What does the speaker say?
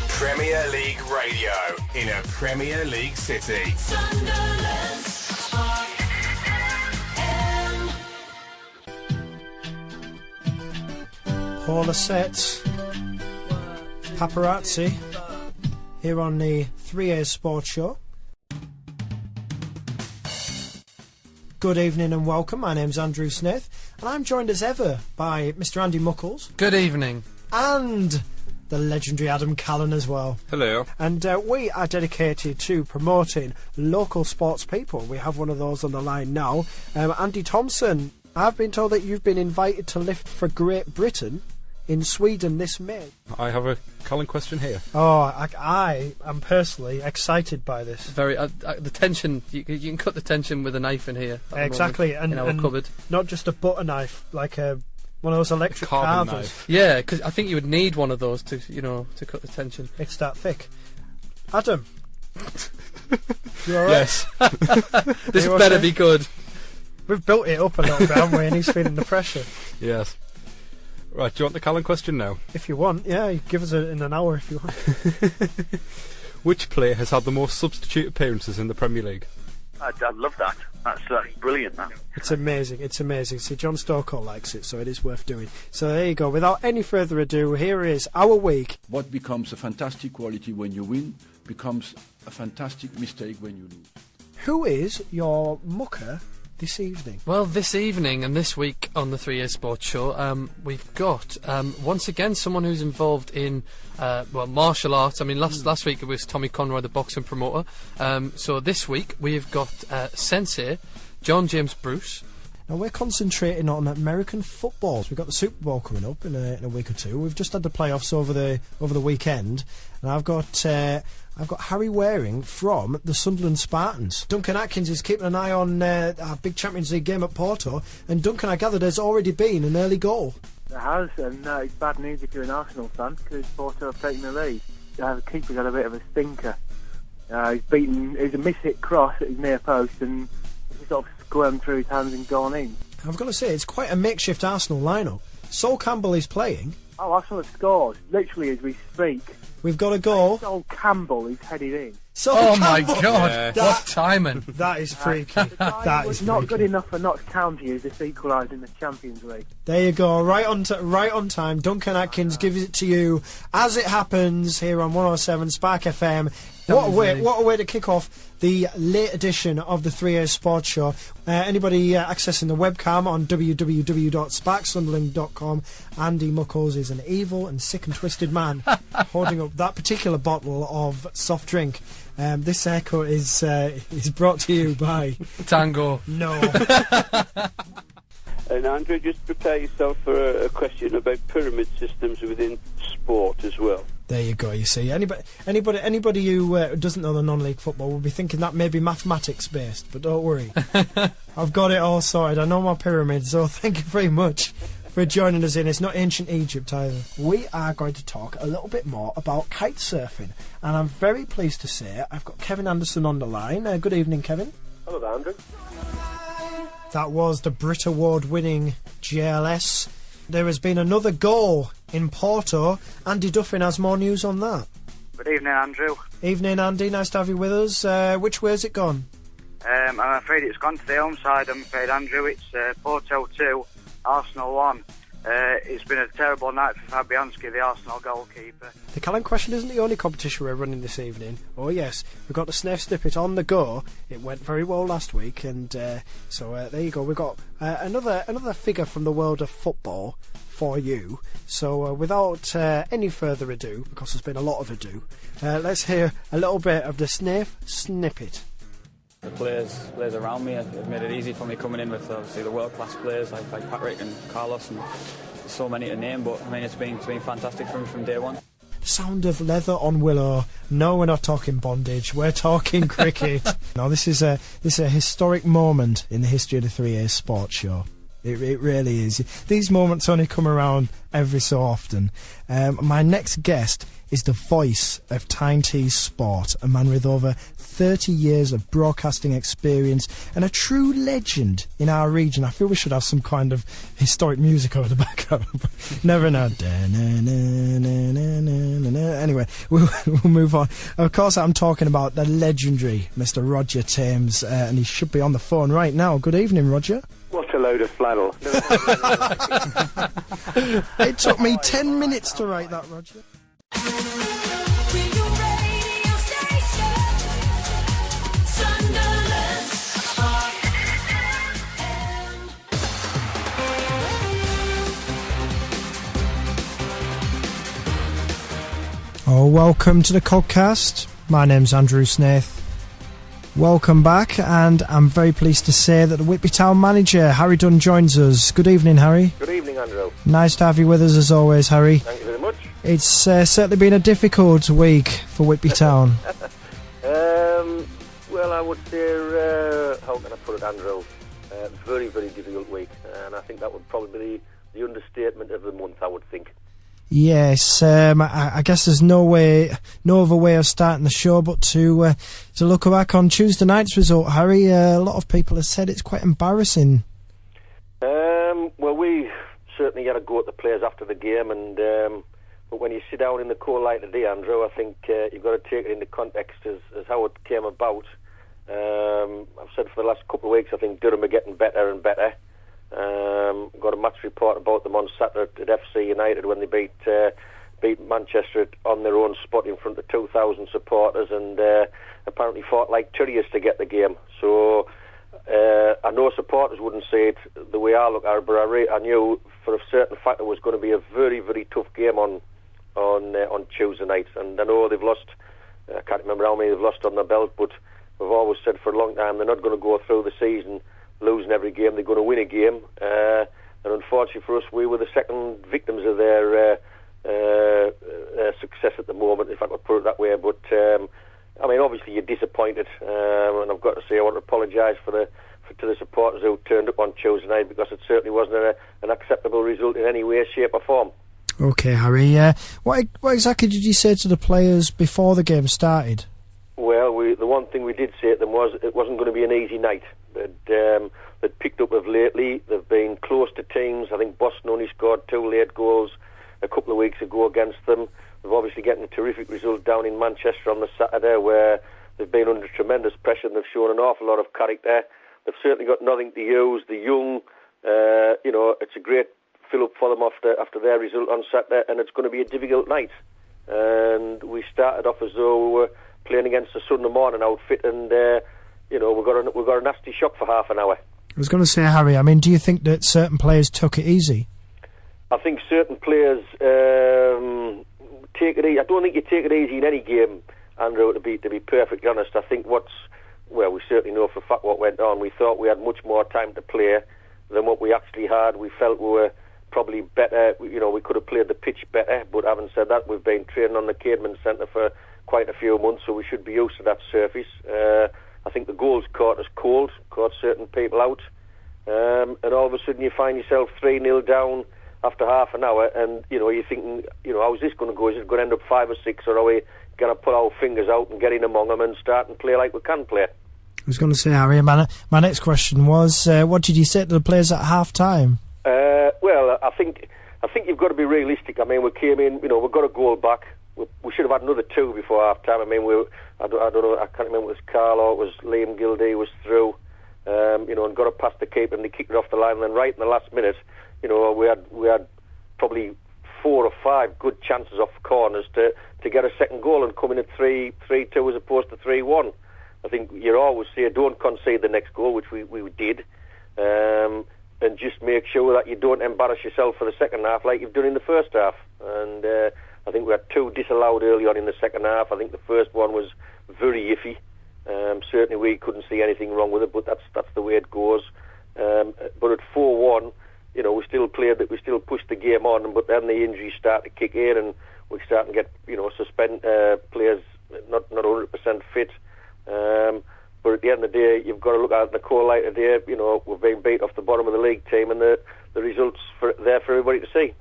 Premier League radio in a Premier League city. All the sets. Paparazzi here on the 3A Sports Show. Good evening and welcome. My name's Andrew Snaith, and I'm joined as ever by Mr. Andy Muckles. Good evening. And the legendary Adam Callan as well. Hello. And we are dedicated to promoting local sports people. We have one of those on the line now. Andy Thompson, I've been told that you've been invited to lift for Great Britain in Sweden this May. I have a Callan question here. Oh, I am personally excited by this. Very the tension. You can cut the tension with a knife in here. Exactly, in our cupboard. Not just a butter knife, like one of those electric carbon carvers. knife. Yeah, because I think you would need one of those to cut the tension. It's that thick. Adam, you all right? Yes. This better be good. We've built it up a little bit, haven't we? And he's feeling the pressure. Yes. Right, do you want the Callan question now? If you want, yeah, give us it in an hour if you want. Which player has had the most substitute appearances in the Premier League? I'd love that. That's brilliant, that. It's amazing, it's amazing. See, John Stokoe likes it, so it is worth doing. So there you go. Without any further ado, here is our week. What becomes a fantastic quality when you win becomes a fantastic mistake when you lose. Who is your mucker this evening? Well, this evening and this week on the 3A Sports Show, we've got once again someone who's involved in martial arts. I mean, last week it was Tommy Conroy, the boxing promoter. So this week we've got Sensei John James Bruce. Now we're concentrating on American football. We've got the Super Bowl coming up in a week or two. We've just had the playoffs over the weekend, and I've got Harry Waring from the Sunderland Spartans. Duncan Atkins is keeping an eye on our big Champions League game at Porto, and Duncan, I gather, there's already been an early goal. It has, and it's bad news if you're an Arsenal fan, because Porto have taken the lead. The keeper's had a bit of a stinker. He's a miss-hit cross at his near post, and he's sort of squirmed through his hands and gone in. I've got to say, it's quite a makeshift Arsenal lineup. Sol Campbell is playing. Oh, Arsenal have scored, literally as we speak. We've got a goal. Sol Campbell is headed in. My God! Yeah. What timing! That is freaky. That is not freaky. good enough for Notts County as it's equalised in the Champions League. There you go, right on time. Duncan Atkins gives it to you as it happens here on 107 Spark FM. What a way to kick off the late edition of the 3A Sports Show. Anybody accessing the webcam on www.sparksunderling.com, Andy Muckles is an evil and sick and twisted man holding up that particular bottle of soft drink. This haircut is brought to you by Tango. No. And Andrew, just prepare yourself for a question about pyramid systems within sport as well. There you go. You see, anybody who doesn't know the non-league football will be thinking that may be mathematics based, but don't worry, I've got it all sorted. I know my pyramids, so thank you very much for joining us in. It's not ancient Egypt either. We are going to talk a little bit more about kite surfing, and I'm very pleased to say I've got Kevin Anderson on the line. Good evening, Kevin. Hello there, Andrew. That was the Brit Award-winning GLS. There has been another goal in Porto. Andy Duffin has more news on that. Good evening, Andrew. Evening, Andy. Nice to have you with us. Which way has it gone? I'm afraid it's gone to the home side, I'm afraid, Andrew. It's Porto 2, Arsenal 1. It's been a terrible night for Fabianski, the Arsenal goalkeeper. The Callan question isn't the only competition we're running this evening. Oh yes, we've got the Snaith Snippet on the go. It went very well last week, and so there you go. We've got another figure from the world of football for you. So without any further ado, because there's been a lot of ado, let's hear a little bit of the Snaith Snippet. The players around me have made it easy for me coming in with obviously the world-class players like Patrick and Carlos, and there's so many to name, but I mean it's been fantastic for me from day one. The sound of leather on willow. No, we're not talking bondage. We're talking cricket. No, this is a historic moment in the history of the 3A Sports Show. It really is. These moments only come around every so often. My next guest is the voice of Tyne Tees Sport, a man with over 30 years of broadcasting experience and a true legend in our region. I feel we should have some kind of historic music over the background. Never know. Anyway, we'll move on. Of course, I'm talking about the legendary Mr. Roger Thames, and he should be on the phone right now. Good evening, Roger. What a load of flannel. It took me 10 minutes to write that, Roger. Oh, welcome to the Codcast. My name's Andrew Snaith. Welcome back, and I'm very pleased to say that the Whitby Town manager, Harry Dunn, joins us. Good evening, Harry. Good evening, Andrew. Nice to have you with us as always, Harry. Thank you very much. It's certainly been a difficult week for Whitby Town. Well, I would say, how can I put it, Andrew? Very, very difficult week, and I think that would probably be the understatement of the month, I would think. Yes, I guess there's no other way of starting the show but to look back on Tuesday night's result, Harry. A lot of people have said it's quite embarrassing. Well, we certainly had a go at the players after the game, and but when you sit down in the cold light of day, Andrew, I think you've got to take it into context as how it came about. I've said for the last couple of weeks, I think Durham are getting better and better. Got a match report about them on Saturday at FC United when they beat Manchester on their own spot in front of 2,000 supporters, and apparently fought like terriers to get the game. So I know supporters wouldn't say it the way I look at it, but I knew for a certain fact it was going to be a very, very tough game on Tuesday night. And I know they've lost, I can't remember how many they've lost on their belt, but we've always said for a long time they're not going to go through the season losing every game. They're going to win a game, and unfortunately for us, we were the second victims of their success at the moment, if I could put it that way. But I mean, obviously you're disappointed, and I've got to say I want to apologise to the supporters who turned up on Tuesday night, because it certainly wasn't an acceptable result in any way, shape or form. Okay, Harry, what exactly did you say to the players before the game started? Well, the one thing we did say to them was it wasn't going to be an easy night. They'd picked up of lately. They've been close to teams. I think Boston only scored 2 late goals a couple of weeks ago against them. They've obviously getting a terrific result down in Manchester on the Saturday, where they've been under tremendous pressure and they've shown an awful lot of character. They've certainly got nothing to use. The young, it's a great fill-up for them after their result on Saturday, and it's going to be a difficult night. And we started off as though we were playing against a Sunday morning outfit, and we got a nasty shock for half an hour. I was going to say, Harry, I mean, do you think that certain players took it easy? I think certain players take it easy. I don't think you take it easy in any game, Andrew, to be perfectly honest. I think we certainly know for a fact what went on. We thought we had much more time to play than what we actually had. We felt we were probably better. We could have played the pitch better, but having said that, we've been training on the Caedmon Centre for quite a few months, so we should be used to that surface. I think the goals caught us cold, caught certain people out, and all of a sudden you find yourself 3-0 down after half an hour, and you're thinking, how's this going to go? Is it going to end up 5 or 6, or are we going to put our fingers out and get in among them and start and play like we can play? I was going to say, Harry, my next question was, what did you say to the players at half time? Well, I think you've got to be realistic. I mean, we came in, we got a goal back. We should have had another 2 before half time. I mean, I don't know, I can't remember if it was Carl or it was Liam Gildee was through, and got it past the keeper, and they kicked it off the line. And then right in the last minute, we had probably 4 or 5 good chances off corners to get a second goal and come in at 3-2 as opposed to 3-1. I think you always say don't concede the next goal, which we did, and just make sure that you don't embarrass yourself for the second half like you've done in the first half. And I think we had 2 disallowed early on in the second half. I think the first one was very iffy. Certainly we couldn't see anything wrong with it, but that's the way it goes. But at 4-1, we still played it, we still pushed the game on, but then the injuries start to kick in, and we start to get suspend players not 100% fit. But at the end of the day, you've got to look at the cold light of the day. We've been beat off the bottom of the league team, and the results there for everybody to see.